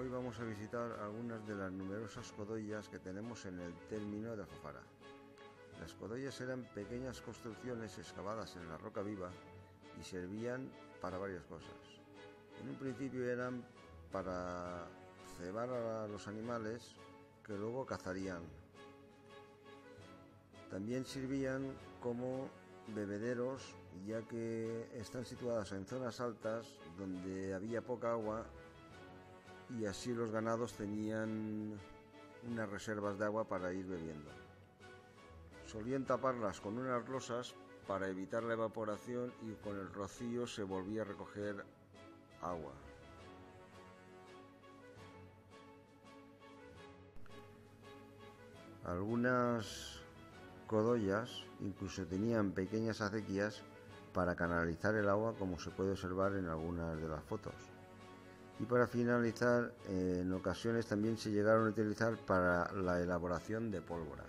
Hoy vamos a visitar algunas de las numerosas codollas que tenemos en el término de Alfafara. Las codollas eran pequeñas construcciones excavadas en la roca viva y servían para varias cosas. En un principio eran para cebar a los animales que luego cazarían. También servían como bebederos, ya que están situadas en zonas altas donde había poca agua y así los ganados tenían unas reservas de agua para ir bebiendo. Solían taparlas con unas losas para evitar la evaporación y con el rocío se volvía a recoger agua. Algunas codollas incluso tenían pequeñas acequias para canalizar el agua, como se puede observar en algunas de las fotos. Y para finalizar, en ocasiones también se llegaron a utilizar para la elaboración de pólvora.